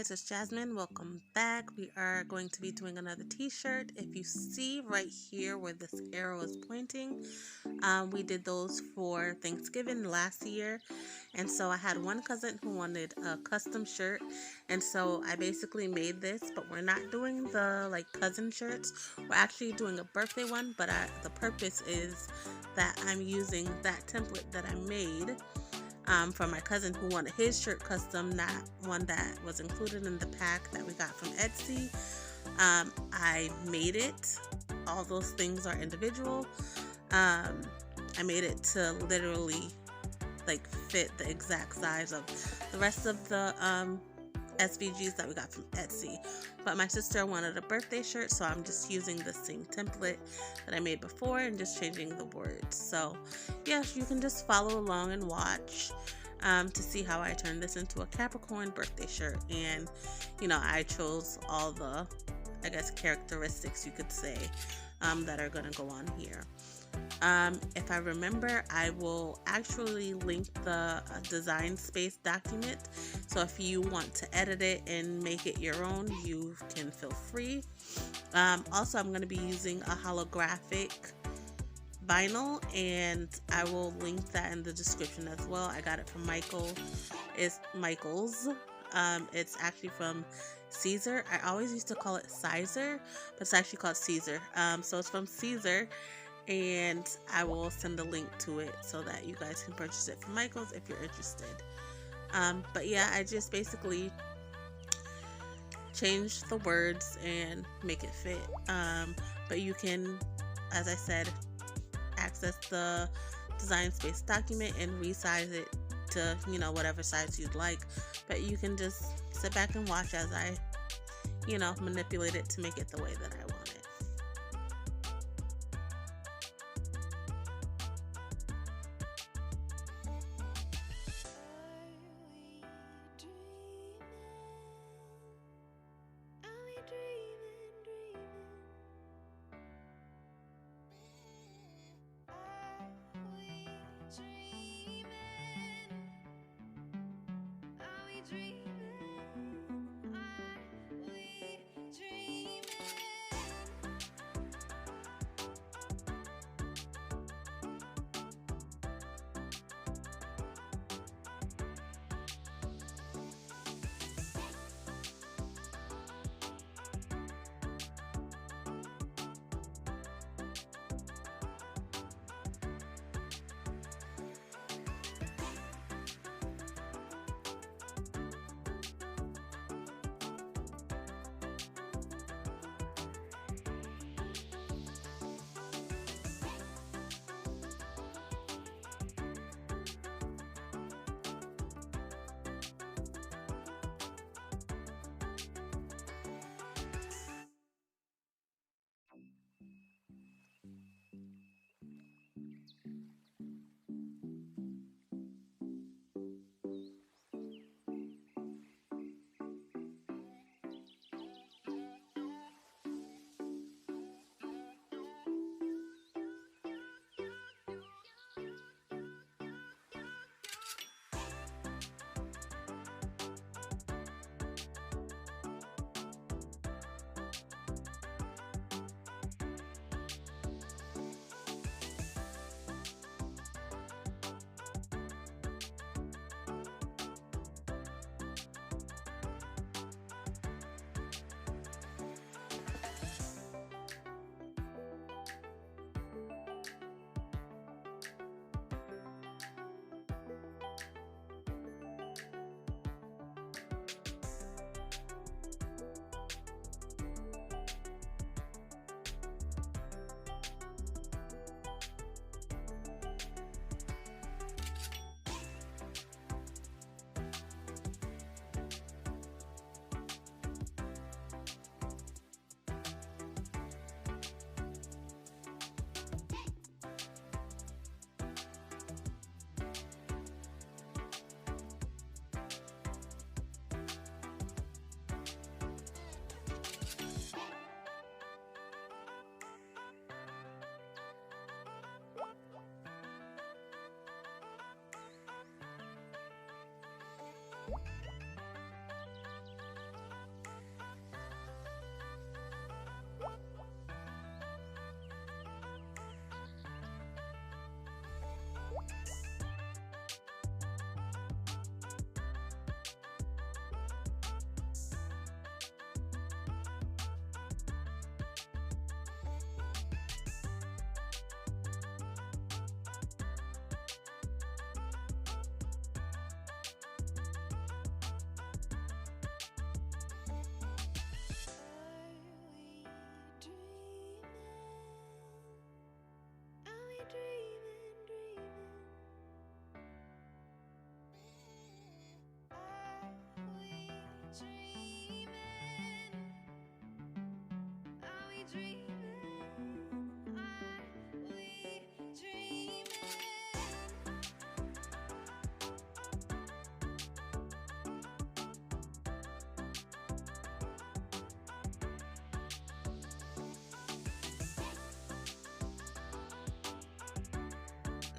guys, it's Jasmine. Welcome back. We are going to be doing another t-shirt. If you see right here where this arrow is pointing, we did those for Thanksgiving last year. And so I had one cousin who wanted a custom shirt. And so I basically made this, but we're not doing the cousin shirts. We're actually doing a birthday one, but the purpose is that I'm using that template that I made from my cousin who wanted his shirt custom, not one that was included in the pack that we got from Etsy. I made it. All those things are individual. I made it to literally fit the exact size of the rest of the SVGs that we got from Etsy. But my sister wanted a birthday shirt, so I'm just using the same template that I made before and just changing the words. So yes, you can just follow along and watch to see how I turned this into a Capricorn birthday shirt. And I chose all the, I guess, characteristics you could say that are gonna go on here. If I remember, I will actually link the design space document, so if you want to edit it and make it your own, you can feel free. Also, I'm going to be using a holographic vinyl, and I will link that in the description as well. I got it from Michael's. It's actually from Caesar. I always used to call it Sizer, but it's actually called Caesar. So it's from Caesar, and I will send a link to it so that you guys can purchase it from Michael's if you're interested. But yeah, I just basically change the words and make it fit. But you can, as I said, access the design space document and resize it to whatever size you'd like. But you can just sit back and watch as I manipulate it to make it the way that I want it.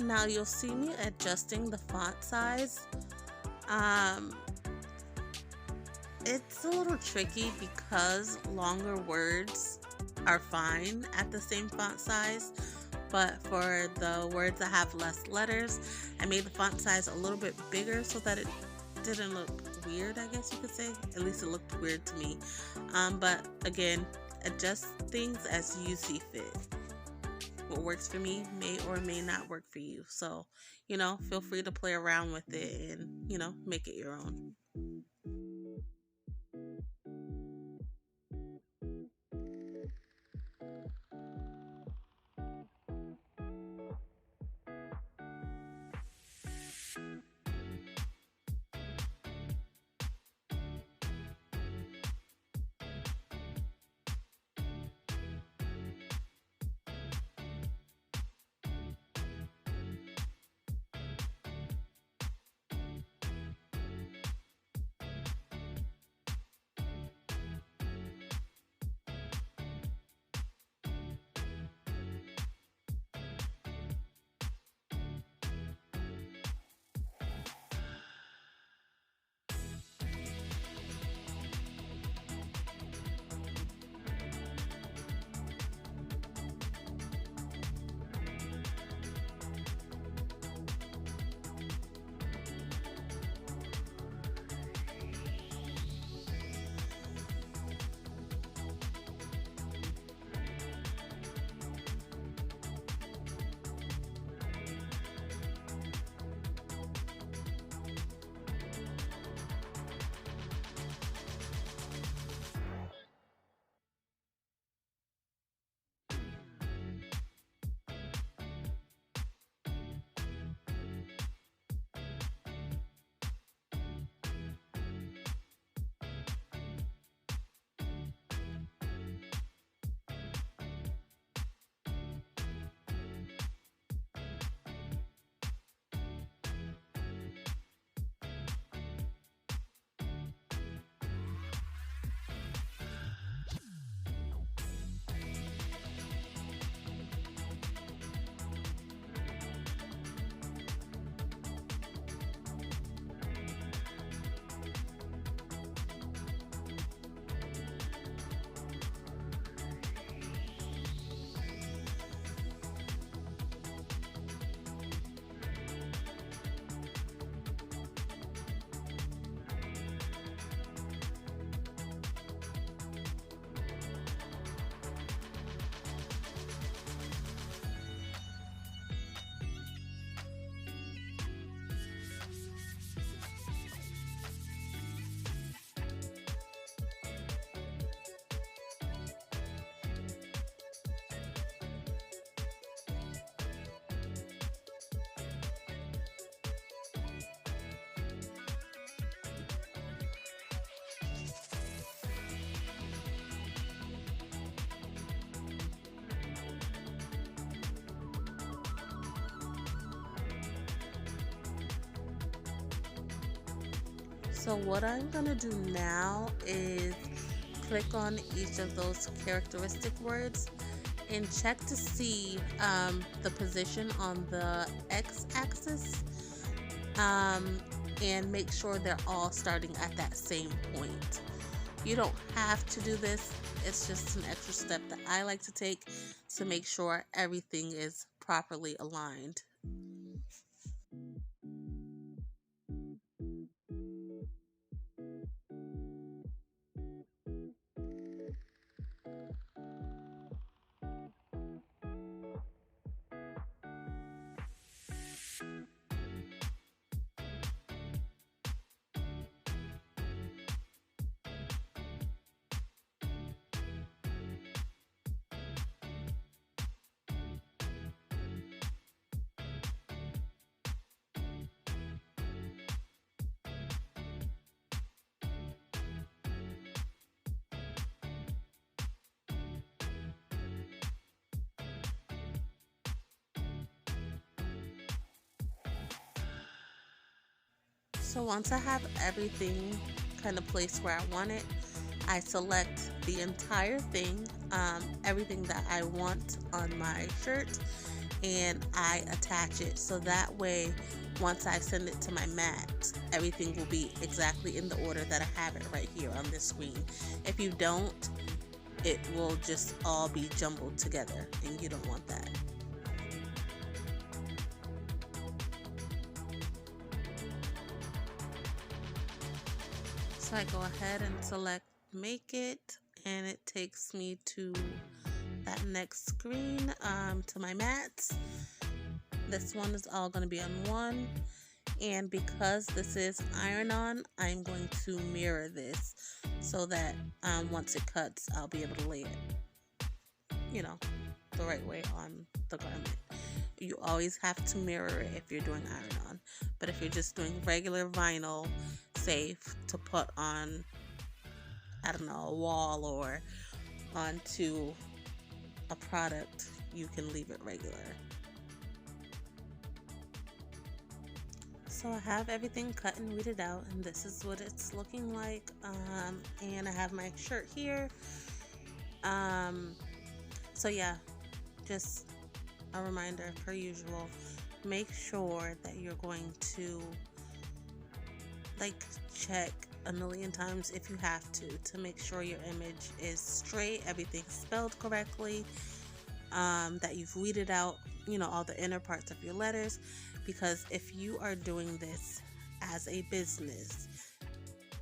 Now you'll see me adjusting the font size. Um, it's a little tricky because longer words are fine at the same font size, but for the words that have less letters, I made the font size a little bit bigger so that it didn't look weird, I guess you could say. At least it looked weird to me. But again, adjust things as you see fit. What works for me may or may not work for you. So, feel free to play around with it and, make it your own. So what I'm going to do now is click on each of those characteristic words and check to see the position on the x-axis, and make sure they're all starting at that same point. You don't have to do this. It's just an extra step that I like to take to make sure everything is properly aligned. So once I have everything kind of placed where I want it, I select the entire thing, everything that I want on my shirt, and I attach it. So that way, once I send it to my mat, everything will be exactly in the order that I have it right here on this screen. If you don't, it will just all be jumbled together, and you don't want that. So I go ahead and select make it, and it takes me to that next screen, to my mats. This one is all going to be on one, and because this is iron on, I'm going to mirror this so that once it cuts, I'll be able to lay it, the right way on the garment. You always have to mirror it if you're doing iron on, but if you're just doing regular vinyl, safe to put on, I don't know, a wall or onto a product, you can leave it regular. So I have everything cut and weeded out, and this is what it's looking like. And I have my shirt here. So yeah, just a reminder per usual, make sure that you're going to check a million times if you have to make sure your image is straight, everything's spelled correctly, that you've weeded out, all the inner parts of your letters, because if you are doing this as a business,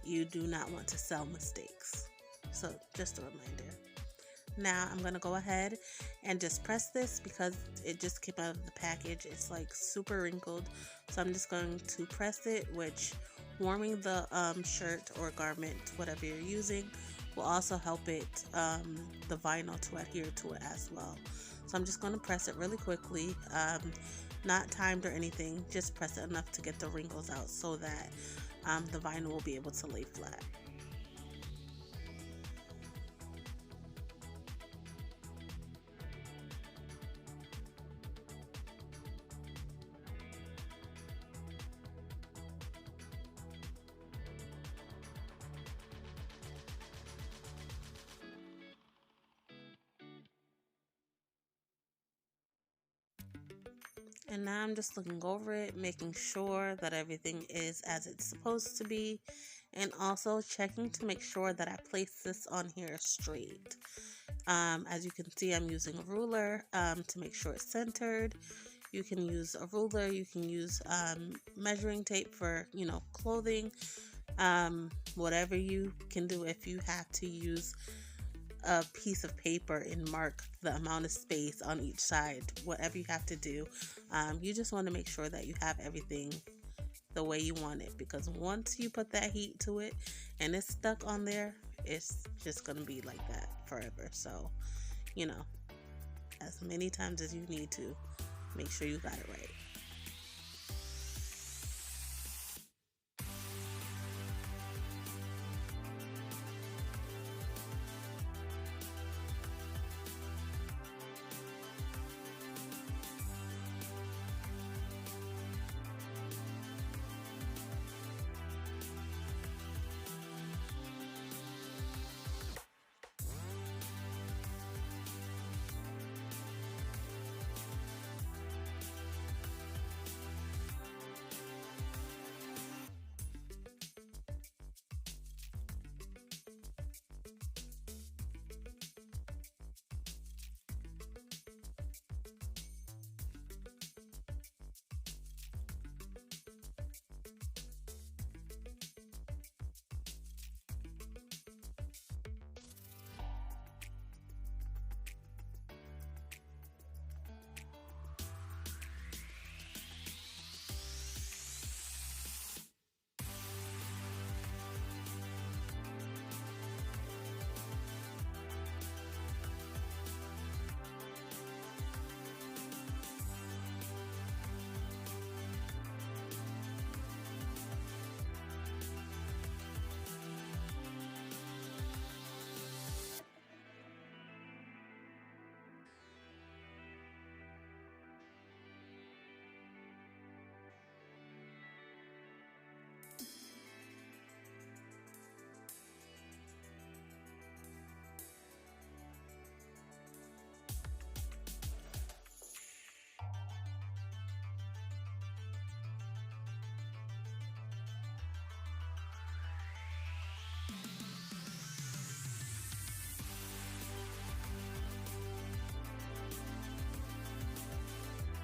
you do not want to sell mistakes. So just a reminder. Now I'm going to go ahead and just press this because it just came out of the package. It's like super wrinkled. So I'm just going to press it, which warming the shirt or garment, whatever you're using, will also help it, the vinyl, to adhere to it as well. So I'm just going to press it really quickly, not timed or anything, just press it enough to get the wrinkles out so that the vinyl will be able to lay flat. And now I'm just looking over it, making sure that everything is as it's supposed to be, and also checking to make sure that I place this on here straight. As you can see, I'm using a ruler to make sure it's centered. You can use a ruler, you can use measuring tape for, clothing, whatever you can do. If you have to use a piece of paper and mark the amount of space on each side, whatever you have to do, you just want to make sure that you have everything the way you want it, because once you put that heat to it and it's stuck on there, it's just going to be like that forever. So, as many times as you need to, make sure you got it right.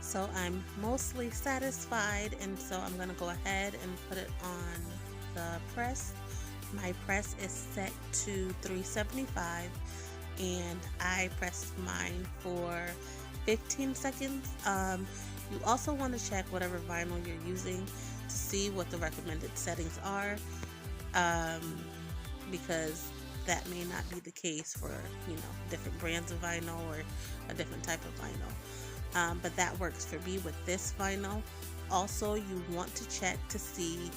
So I'm mostly satisfied, and so I'm going to go ahead and put it on the press. My press is set to 375, and I pressed mine for 15 seconds. You also want to check whatever vinyl you're using to see what the recommended settings are, because that may not be the case for, different brands of vinyl or a different type of vinyl. But that works for me with this vinyl. Also, you want to check to see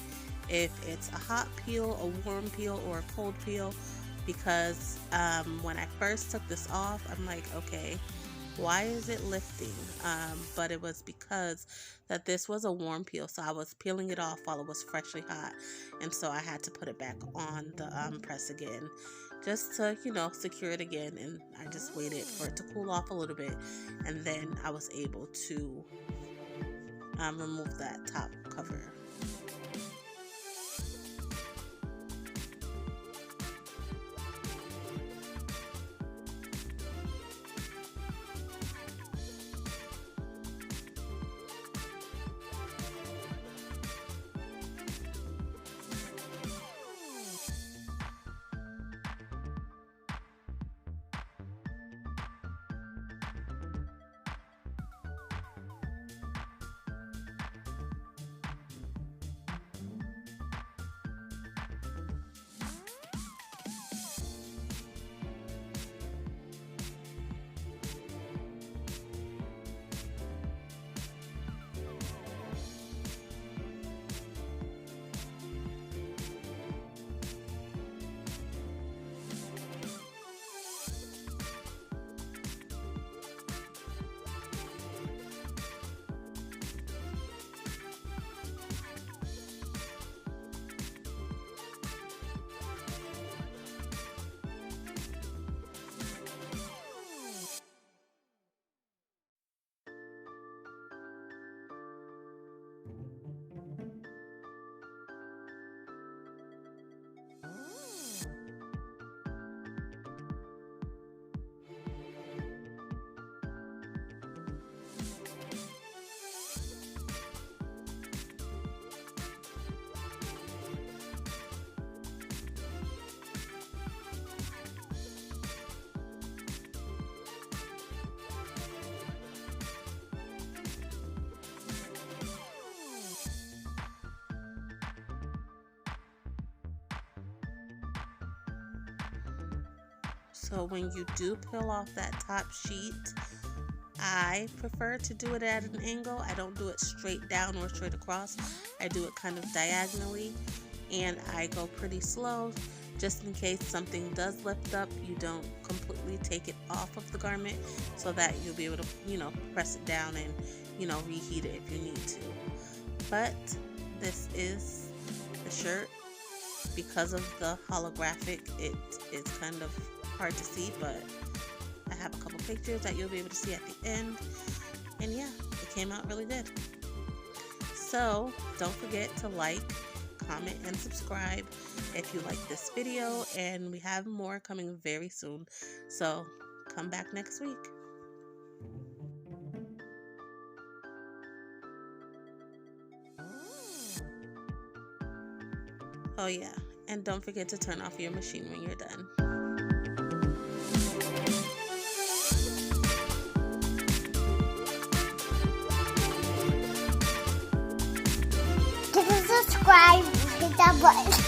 if it's a hot peel, a warm peel, or a cold peel, because when I first took this off, I'm like, okay, why is it lifting? But it was because that this was a warm peel, so I was peeling it off while it was freshly hot, and so I had to put it back on the press again, just to, secure it again. And I just waited for it to cool off a little bit, and then I was able to remove that top cover. So when you do peel off that top sheet, I prefer to do it at an angle. I don't do it straight down or straight across. I do it kind of diagonally, and I go pretty slow, just in case something does lift up, you don't completely take it off of the garment, so that you'll be able to, press it down and, reheat it if you need to. But this is the shirt. Because of the holographic, it's kind of hard to see, but I have a couple pictures that you'll be able to see at the end. And yeah, it came out really good. So don't forget to like, comment, and subscribe if you like this video, and we have more coming very soon, so come back next week. Oh yeah, and don't forget to turn off your machine when you're done. Subscribe, hit that button.